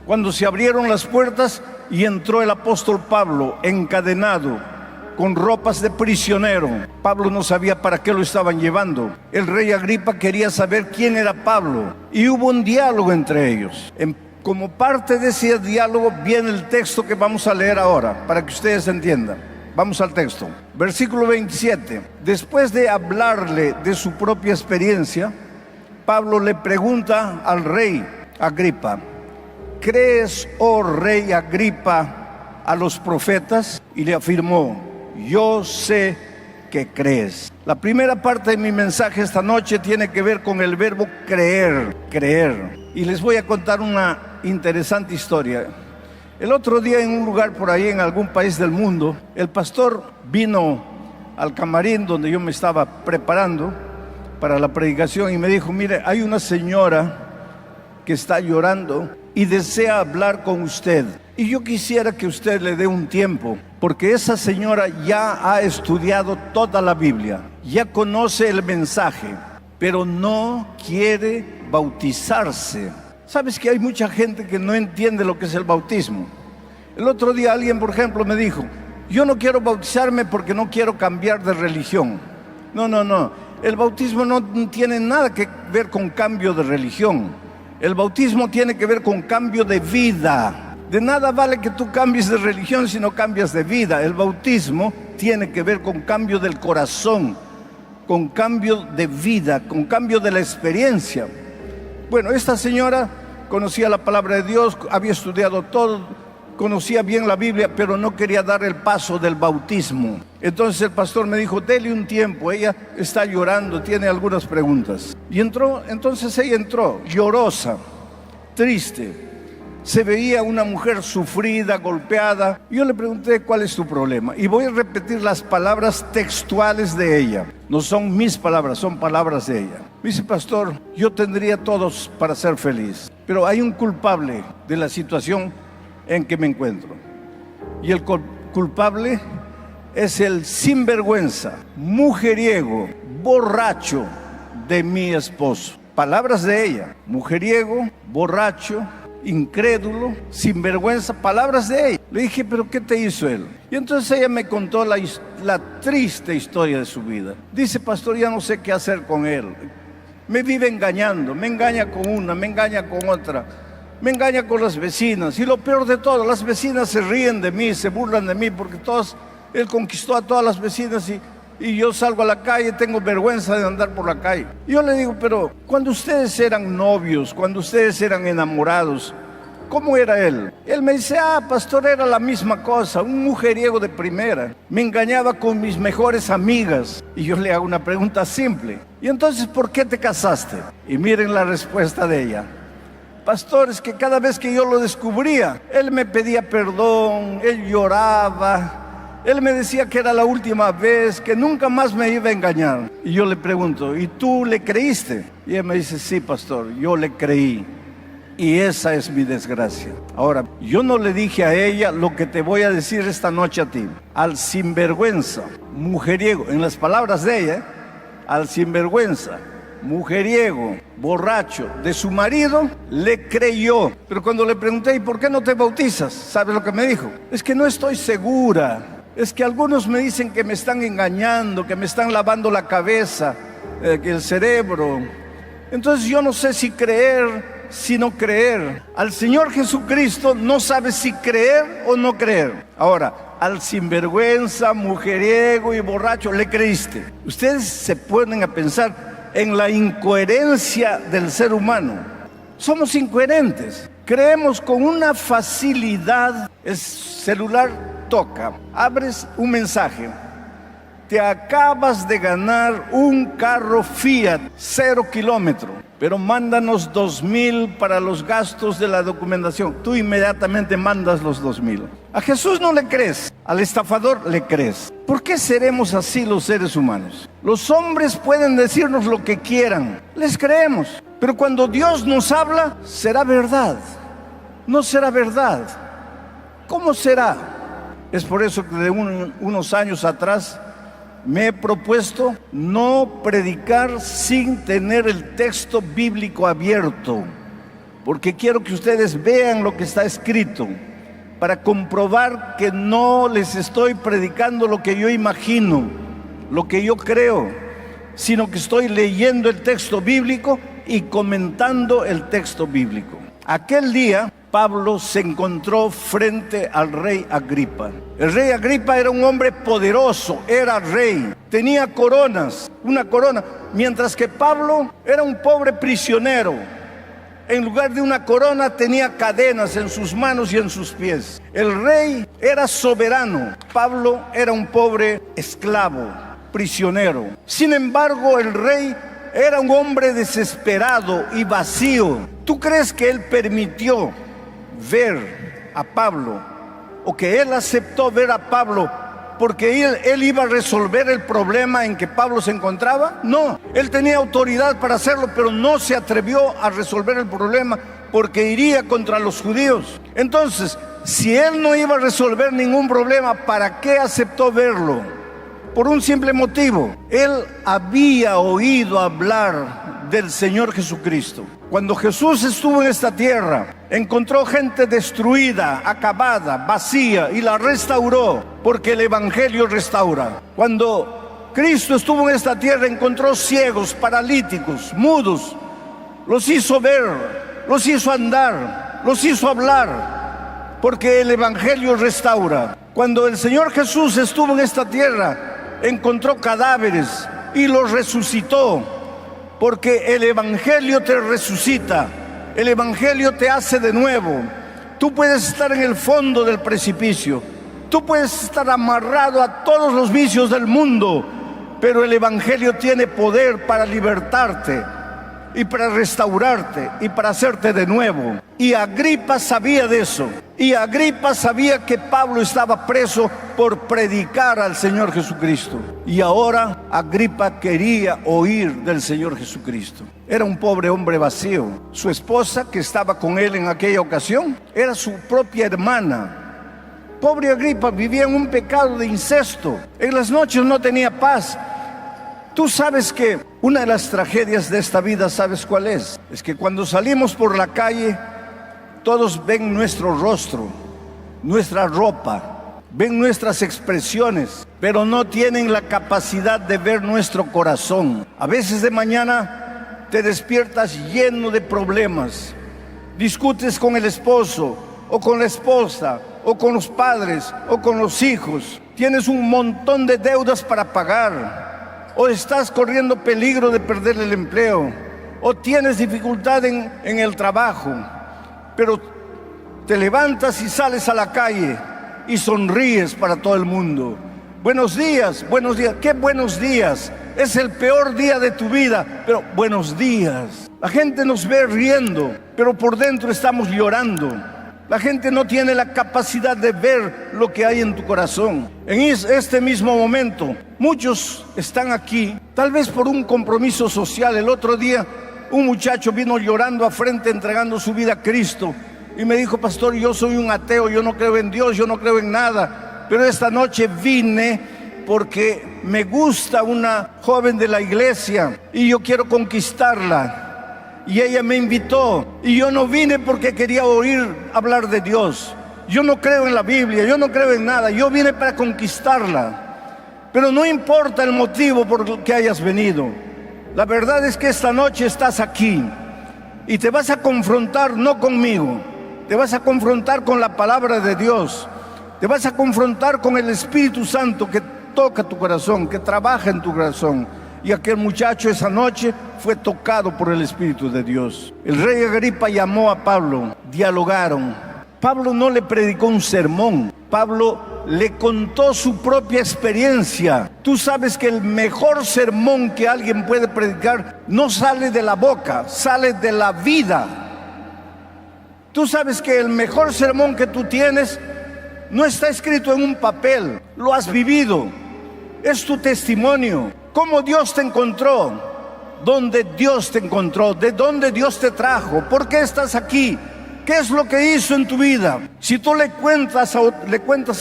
Cuando se abrieron las puertas y entró el apóstol Pablo encadenado, con ropas de prisionero. Pablo no sabía para qué lo estaban llevando. El rey Agripa quería saber quién era Pablo y hubo un diálogo entre ellos. Como parte de ese diálogo viene el texto que vamos a leer ahora, para que ustedes entiendan. Vamos al texto. Versículo 27. Después de hablarle de su propia experiencia, Pablo le pregunta al rey Agripa: ¿crees, oh rey Agripa, a los profetas? Y le afirmó: yo sé que crees. La primera parte de mi mensaje esta noche tiene que ver con el verbo creer, creer. Y les voy a contar una interesante historia. El otro día en un lugar por ahí, en algún país del mundo, el pastor vino al camarín donde yo me estaba preparando para la predicación y me dijo: mire, hay una señora que está llorando y desea hablar con usted. Y yo quisiera que usted le dé un tiempo, porque esa señora ya ha estudiado toda la Biblia, ya conoce el mensaje, pero no quiere bautizarse. ¿Sabes que hay mucha gente que no entiende lo que es el bautismo? El otro día alguien, por ejemplo, me dijo: yo no quiero bautizarme porque no quiero cambiar de religión. No. El bautismo no tiene nada que ver con cambio de religión. El bautismo tiene que ver con cambio de vida. De nada vale que tú cambies de religión si no cambias de vida. El bautismo tiene que ver con cambio del corazón, con cambio de vida, con cambio de la experiencia. Bueno, esta señora conocía la palabra de Dios, había estudiado todo, conocía bien la Biblia, pero no quería dar el paso del bautismo. Entonces el pastor me dijo: dele un tiempo, ella está llorando, tiene algunas preguntas. Y entonces ella entró, llorosa, triste. Se veía una mujer sufrida, golpeada. Yo le pregunté: ¿cuál es tu problema? Y voy a repetir las palabras textuales de ella. No son mis palabras, son palabras de ella. Me dice: pastor, yo tendría todos para ser feliz, pero hay un culpable de la situación en que me encuentro. Y el culpable es el sinvergüenza, mujeriego, borracho de mi esposo. Palabras de ella: mujeriego, borracho, incrédulo, sinvergüenza, palabras de ella. Le dije: ¿pero qué te hizo él? Y entonces ella me contó la triste historia de su vida. Dice: pastor, ya no sé qué hacer con él. Me vive engañando, me engaña con una, me engaña con otra, me engaña con las vecinas. Y lo peor de todo, las vecinas se ríen de mí, se burlan de mí, porque él conquistó a todas las vecinas y yo salgo a la calle, tengo vergüenza de andar por la calle. Y yo le digo: pero cuando ustedes eran novios, cuando ustedes eran enamorados, ¿cómo era él? Él me dice: pastor, era la misma cosa, un mujeriego de primera. Me engañaba con mis mejores amigas. Y yo le hago una pregunta simple: ¿y entonces por qué te casaste? Y miren la respuesta de ella: pastor, es que cada vez que yo lo descubría, él me pedía perdón, él lloraba. Él me decía que era la última vez, que nunca más me iba a engañar. Y yo le pregunto: ¿y tú le creíste? Y él me dice: sí, pastor, yo le creí. Y esa es mi desgracia. Ahora, yo no le dije a ella lo que te voy a decir esta noche a ti. Al sinvergüenza, mujeriego, en las palabras de ella, al sinvergüenza, mujeriego, borracho de su marido, le creyó. Pero cuando le pregunté: ¿y por qué no te bautizas? ¿Sabe lo que me dijo? Es que no estoy segura. Es que algunos me dicen que me están engañando, que me están lavando la cabeza, el cerebro. Entonces yo no sé si creer, si no creer. Al Señor Jesucristo no sabe si creer o no creer. Ahora, al sinvergüenza, mujeriego y borracho le creíste. Ustedes se ponen a pensar en la incoherencia del ser humano. Somos incoherentes. Creemos con una facilidad. El celular toca, abres un mensaje: te acabas de ganar un carro Fiat 0 kilómetro, pero mándanos 2,000 para los gastos de la documentación. Tú inmediatamente mandas los 2,000. A Jesús no le crees, al estafador le crees. ¿Por qué seremos así los seres humanos? Los hombres pueden decirnos lo que quieran, les creemos, pero cuando Dios nos habla, será verdad, no será verdad. ¿Cómo será? Es por eso que de unos años atrás me he propuesto no predicar sin tener el texto bíblico abierto, porque quiero que ustedes vean lo que está escrito, para comprobar que no les estoy predicando lo que yo imagino, lo que yo creo, sino que estoy leyendo el texto bíblico y comentando el texto bíblico. Aquel día Pablo se encontró frente al rey Agripa. El rey Agripa era un hombre poderoso, era rey, tenía coronas, una corona, mientras que Pablo era un pobre prisionero. En lugar de una corona tenía cadenas en sus manos y en sus pies. El rey era soberano, Pablo era un pobre esclavo, prisionero. Sin embargo, el rey era un hombre desesperado y vacío. ¿Tú crees que él permitió ver a Pablo, o que él aceptó ver a Pablo porque él iba a resolver el problema en que Pablo se encontraba. No, él tenía autoridad para hacerlo, pero no se atrevió a resolver el problema porque iría contra los judíos. Entonces, si él no iba a resolver ningún problema, ¿para qué aceptó verlo? Por un simple motivo: él había oído hablar del Señor Jesucristo. Cuando Jesús estuvo en esta tierra, encontró gente destruida, acabada, vacía, y la restauró, porque el Evangelio restaura. Cuando Cristo estuvo en esta tierra, encontró ciegos, paralíticos, mudos, los hizo ver, los hizo andar, los hizo hablar, porque el Evangelio restaura. Cuando el Señor Jesús estuvo en esta tierra, encontró cadáveres y los resucitó, porque el Evangelio te resucita, el Evangelio te hace de nuevo. Tú puedes estar en el fondo del precipicio, tú puedes estar amarrado a todos los vicios del mundo, pero el Evangelio tiene poder para libertarte y para restaurarte y para hacerte de nuevo. Y Agripa sabía de eso. Y Agripa sabía que Pablo estaba preso por predicar al Señor Jesucristo. Y ahora Agripa quería oír del Señor Jesucristo. Era un pobre hombre vacío. Su esposa, que estaba con él en aquella ocasión, era su propia hermana. Pobre Agripa vivía en un pecado de incesto. En las noches no tenía paz. Tú sabes que una de las tragedias de esta vida, ¿sabes cuál es? Es que cuando salimos por la calle, todos ven nuestro rostro, nuestra ropa, ven nuestras expresiones, pero no tienen la capacidad de ver nuestro corazón. A veces de mañana te despiertas lleno de problemas, discutes con el esposo, o con la esposa, o con los padres, o con los hijos. Tienes un montón de deudas para pagar. O estás corriendo peligro de perder el empleo, o tienes dificultad en el trabajo, pero te levantas y sales a la calle y sonríes para todo el mundo. Buenos días, ¿qué buenos días? Es el peor día de tu vida, pero buenos días. La gente nos ve riendo, pero por dentro estamos llorando. La gente no tiene la capacidad de ver lo que hay en tu corazón. En este mismo momento, muchos están aquí, tal vez por un compromiso social. El otro día, un muchacho vino llorando a frente, entregando su vida a Cristo, y me dijo: pastor, yo soy un ateo, yo no creo en Dios, yo no creo en nada, pero esta noche vine porque me gusta una joven de la iglesia y yo quiero conquistarla. Y ella me invitó, y yo no vine porque quería oír hablar de Dios. Yo no creo en la Biblia, yo no creo en nada, yo vine para conquistarla. Pero no importa el motivo por el que hayas venido. La verdad es que esta noche estás aquí y te vas a confrontar no conmigo, te vas a confrontar con la palabra de Dios, te vas a confrontar con el Espíritu Santo que toca tu corazón, que trabaja en tu corazón. Y aquel muchacho esa noche fue tocado por el Espíritu de Dios. El rey Agripa llamó a Pablo, dialogaron. Pablo no le predicó un sermón, Pablo le contó su propia experiencia. Tú sabes que el mejor sermón que alguien puede predicar no sale de la boca, sale de la vida. Tú sabes que el mejor sermón que tú tienes no está escrito en un papel, lo has vivido, es tu testimonio. ¿Cómo Dios te encontró? ¿Dónde Dios te encontró? ¿De dónde Dios te trajo? ¿Por qué estás aquí? ¿Qué es lo que hizo en tu vida? Si tú le cuentas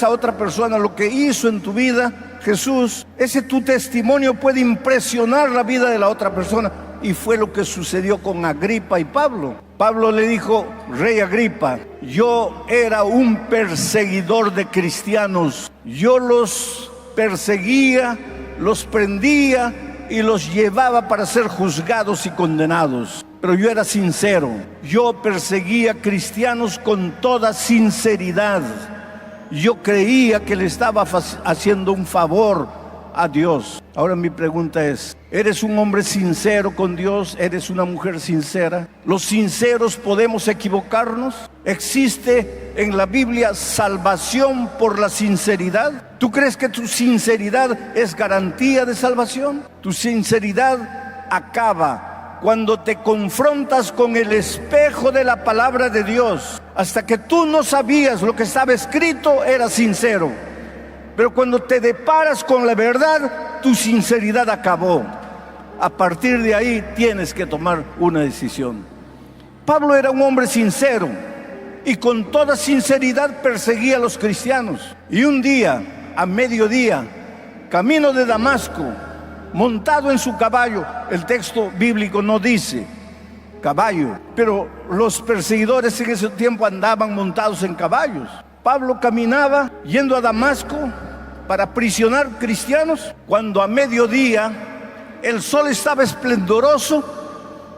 a otra persona lo que hizo en tu vida Jesús, ese tu testimonio puede impresionar la vida de la otra persona. Y fue lo que sucedió con Agripa y Pablo. Pablo le dijo: rey Agripa, yo era un perseguidor de cristianos. Yo los perseguía, los prendía y los llevaba para ser juzgados y condenados. Pero yo era sincero, yo perseguía cristianos con toda sinceridad. Yo creía que le estaba haciendo un favor a Dios. Ahora mi pregunta es: ¿eres un hombre sincero con Dios? ¿Eres una mujer sincera? ¿Los sinceros podemos equivocarnos? ¿Existe en la Biblia salvación por la sinceridad? ¿Tú crees que tu sinceridad es garantía de salvación? Tu sinceridad acaba cuando te confrontas con el espejo de la palabra de Dios. Hasta que tú no sabías lo que estaba escrito, eras sincero. Pero cuando te deparas con la verdad, tu sinceridad acabó. A partir de ahí tienes que tomar una decisión. Pablo era un hombre sincero y con toda sinceridad perseguía a los cristianos. Y un día, a mediodía, camino de Damasco, montado en su caballo, el texto bíblico no dice caballo, pero los perseguidores en ese tiempo andaban montados en caballos. Pablo caminaba yendo a Damasco para aprisionar cristianos, cuando a mediodía el sol estaba esplendoroso,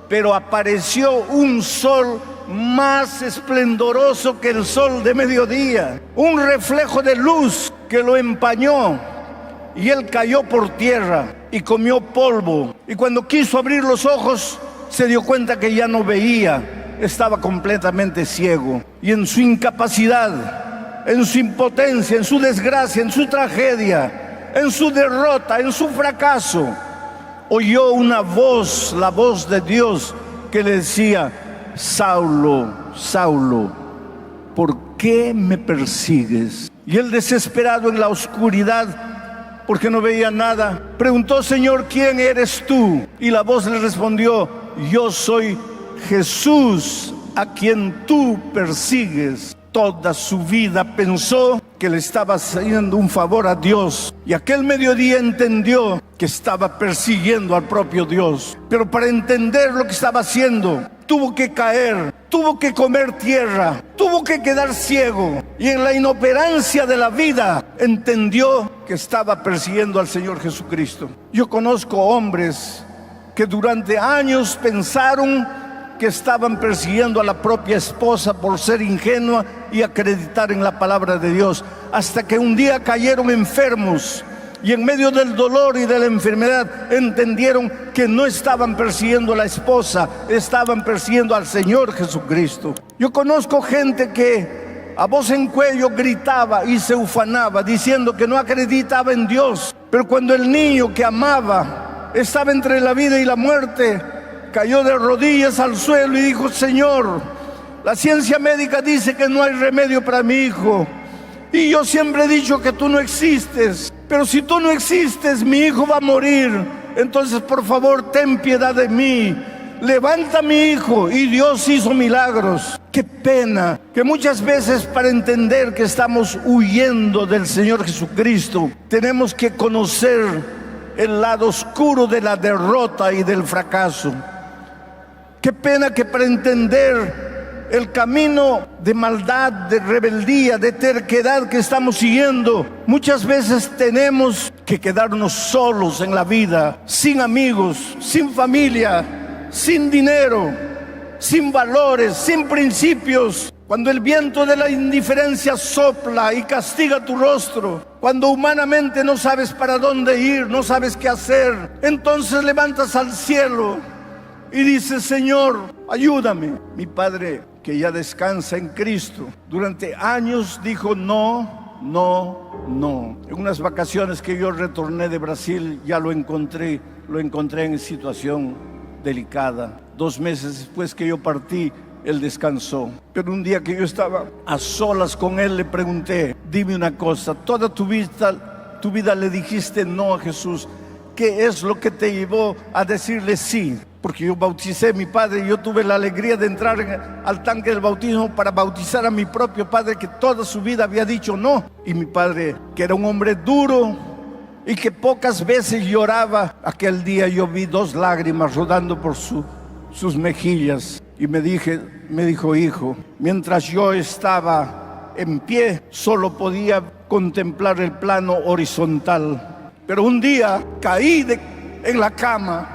pero apareció un sol más esplendoroso que el sol de mediodía, un reflejo de luz que lo empañó, y él cayó por tierra y comió polvo. Y cuando quiso abrir los ojos, se dio cuenta que ya no veía, estaba completamente ciego. Y en su incapacidad, en su impotencia, en su desgracia, en su tragedia, en su derrota, en su fracaso, oyó una voz, la voz de Dios, que le decía: Saulo, Saulo, ¿por qué me persigues? Y él, desesperado en la oscuridad, porque no veía nada, preguntó: Señor, ¿quién eres tú? Y la voz le respondió: yo soy Jesús, a quien tú persigues. Toda su vida pensó que le estaba haciendo un favor a Dios, y aquel mediodía entendió que estaba persiguiendo al propio Dios. Pero para entender lo que estaba haciendo, tuvo que caer, tuvo que comer tierra, tuvo que quedar ciego, y en la inoperancia de la vida entendió que estaba persiguiendo al Señor Jesucristo. Yo conozco hombres que durante años pensaron que estaban persiguiendo a la propia esposa por ser ingenua y acreditar en la palabra de Dios, hasta que un día cayeron enfermos, y en medio del dolor y de la enfermedad entendieron que no estaban persiguiendo a la esposa, estaban persiguiendo al Señor Jesucristo. Yo conozco gente que a voz en cuello gritaba y se ufanaba diciendo que no acreditaba en Dios, pero cuando el niño que amaba estaba entre la vida y la muerte, cayó de rodillas al suelo y dijo: Señor, la ciencia médica dice que no hay remedio para mi hijo, y yo siempre he dicho que tú no existes, pero si tú no existes, mi hijo va a morir. Entonces, por favor, ten piedad de mí, levanta a mi hijo. Y Dios hizo milagros. Qué pena que muchas veces, para entender que estamos huyendo del Señor Jesucristo, tenemos que conocer el lado oscuro de la derrota y del fracaso. Qué pena que para entender el camino de maldad, de rebeldía, de terquedad que estamos siguiendo, muchas veces tenemos que quedarnos solos en la vida, sin amigos, sin familia, sin dinero, sin valores, sin principios. Cuando el viento de la indiferencia sopla y castiga tu rostro, cuando humanamente no sabes para dónde ir, no sabes qué hacer, entonces levantas al cielo y dices: Señor, ayúdame. Mi padre, que ya descansa en Cristo, durante años dijo no, no, no. En unas vacaciones que yo retorné de Brasil, ya lo encontré en situación delicada. 2 meses después que yo partí, él descansó. Pero un día que yo estaba a solas con él, le pregunté: dime una cosa, toda tu vida le dijiste no a Jesús. ¿Qué es lo que te llevó a decirle sí? Porque yo bauticé a mi padre y yo tuve la alegría de entrar al tanque del bautismo para bautizar a mi propio padre, que toda su vida había dicho no. Y mi padre, que era un hombre duro y que pocas veces lloraba, aquel día yo vi 2 lágrimas rodando por sus mejillas. Y me dijo: hijo, mientras yo estaba en pie, solo podía contemplar el plano horizontal. Pero un día caí en la cama,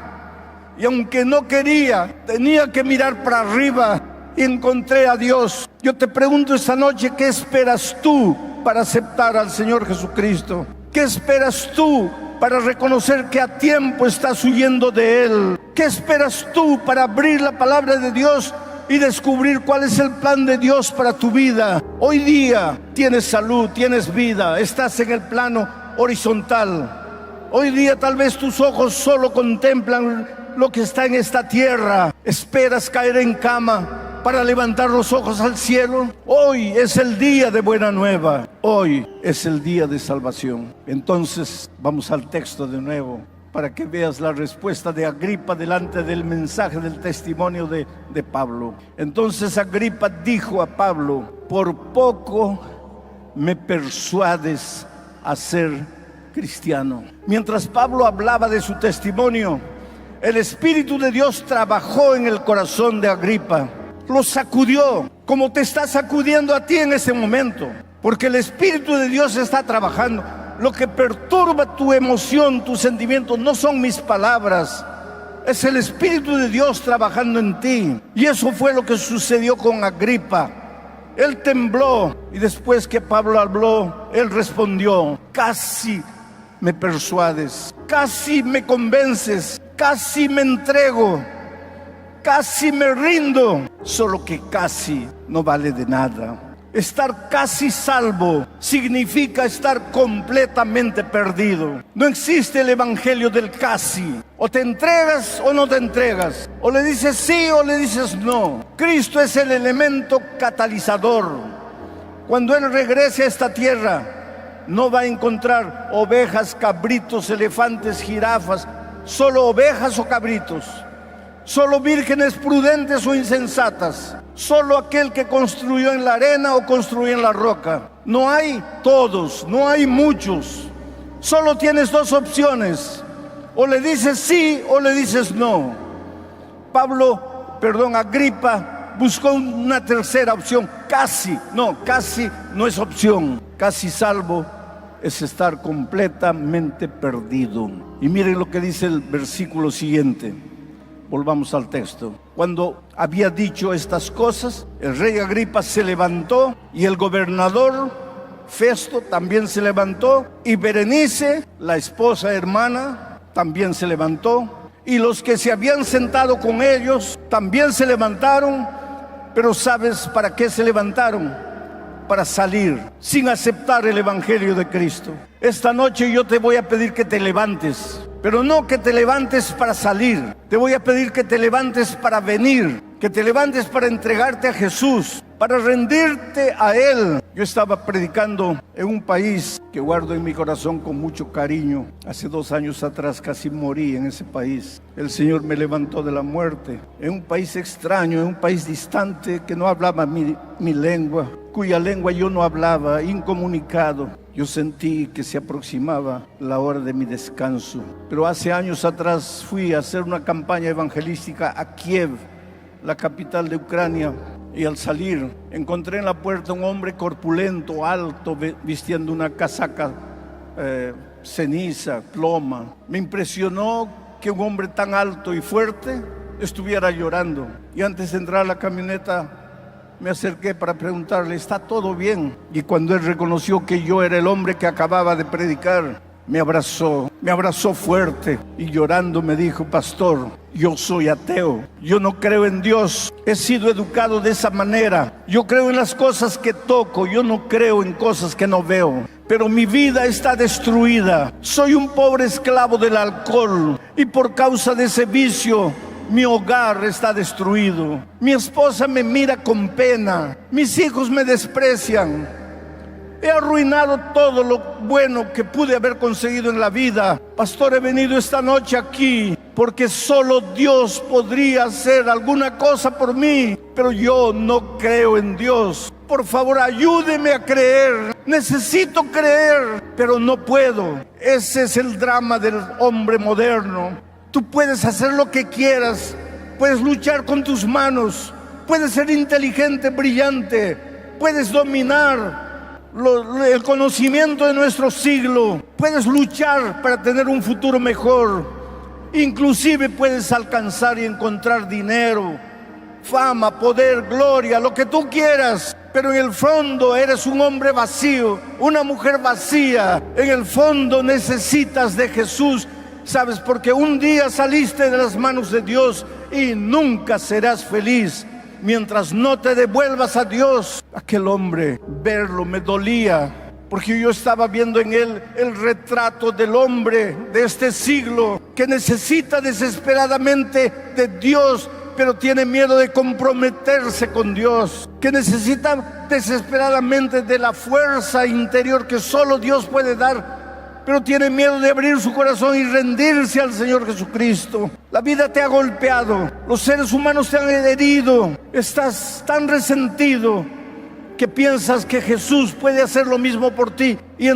y aunque no quería, tenía que mirar para arriba, y encontré a Dios. Yo te pregunto esta noche: ¿qué esperas tú para aceptar al Señor Jesucristo? ¿Qué esperas tú para reconocer que a tiempo estás huyendo de Él? ¿Qué esperas tú para abrir la palabra de Dios y descubrir cuál es el plan de Dios para tu vida? Hoy día tienes salud, tienes vida, estás en el plano horizontal. Hoy día tal vez tus ojos solo contemplan lo que está en esta tierra. ¿Esperas caer en cama para levantar los ojos al cielo? Hoy es el día de buena nueva. Hoy es el día de salvación. Entonces, vamos al texto de nuevo, para que veas la respuesta de Agripa delante del mensaje del testimonio de Pablo. Entonces Agripa dijo a Pablo: por poco me persuades a ser cristiano. Mientras Pablo hablaba de su testimonio, el Espíritu de Dios trabajó en el corazón de Agripa. Lo sacudió, como te está sacudiendo a ti en ese momento, porque el Espíritu de Dios está trabajando. Lo que perturba tu emoción, tus sentimientos, no son mis palabras, es el Espíritu de Dios trabajando en ti. Y eso fue lo que sucedió con Agripa. Él tembló, y después que Pablo habló, él respondió: casi me persuades, casi me convences, casi me entrego, casi me rindo. Solo que casi no vale de nada. Estar casi salvo significa estar completamente perdido. No existe el evangelio del casi. O te entregas o no te entregas. O le dices sí o le dices no. Cristo es el elemento catalizador. Cuando Él regrese a esta tierra, no va a encontrar ovejas, cabritos, elefantes, jirafas. Solo ovejas o cabritos. Solo vírgenes prudentes o insensatas. Solo aquel que construyó en la arena o construyó en la roca. No hay todos, no hay muchos. Solo tienes dos opciones: o le dices sí o le dices no. Agripa buscó una tercera opción: casi no es opción. Casi salvo es estar completamente perdido. Y miren lo que dice el versículo siguiente. Volvamos al texto. Cuando había dicho estas cosas, el rey Agripa se levantó, y el gobernador Festo también se levantó, y Berenice, la esposa hermana, también se levantó, y los que se habían sentado con ellos también se levantaron. Pero ¿sabes para qué se levantaron? Para salir sin aceptar el evangelio de Cristo. Esta noche yo te voy a pedir que te levantes, pero no que te levantes para salir. Te voy a pedir que te levantes para venir, que te levantes para entregarte a Jesús, para rendirte a Él. Yo estaba predicando en un país que guardo en mi corazón con mucho cariño. Hace 2 años atrás casi morí en ese país. El Señor me levantó de la muerte. En un país extraño, en un país distante, que no hablaba mi lengua, cuya lengua yo no hablaba, incomunicado. Yo sentí que se aproximaba la hora de mi descanso. Pero hace años atrás fui a hacer una campaña evangelística a Kiev, la capital de Ucrania. Y al salir, encontré en la puerta un hombre corpulento, alto, vistiendo una casaca ceniza, ploma. Me impresionó que un hombre tan alto y fuerte estuviera llorando. Y antes de entrar a la camioneta, me acerqué para preguntarle: ¿está todo bien? Y cuando él reconoció que yo era el hombre que acababa de predicar, me abrazó fuerte y llorando me dijo: pastor, yo soy ateo, yo no creo en Dios, he sido educado de esa manera, yo creo en las cosas que toco, yo no creo en cosas que no veo, pero mi vida está destruida, soy un pobre esclavo del alcohol y por causa de ese vicio mi hogar está destruido, mi esposa me mira con pena, mis hijos me desprecian. He arruinado todo lo bueno que pude haber conseguido en la vida. Pastor, he venido esta noche aquí porque solo Dios podría hacer alguna cosa por mí, pero yo no creo en Dios. Por favor, ayúdeme a creer. Necesito creer, pero no puedo. Ese es el drama del hombre moderno. Tú puedes hacer lo que quieras, puedes luchar con tus manos, puedes ser inteligente, brillante, puedes dominar el conocimiento de nuestro siglo, puedes luchar para tener un futuro mejor, inclusive puedes alcanzar y encontrar dinero, fama, poder, gloria, lo que tú quieras, pero en el fondo eres un hombre vacío, una mujer vacía. En el fondo necesitas de Jesús. ¿Sabes? Porque un día saliste de las manos de Dios y nunca serás feliz mientras no te devuelvas a Dios. Aquel hombre, verlo me dolía, porque yo estaba viendo en él el retrato del hombre de este siglo, que necesita desesperadamente de Dios, pero tiene miedo de comprometerse con Dios, que necesita desesperadamente de la fuerza interior que solo Dios puede dar, pero tiene miedo de abrir su corazón y rendirse al Señor Jesucristo. La vida te ha golpeado, los seres humanos te han herido, estás tan resentido que piensas que Jesús puede hacer lo mismo por ti y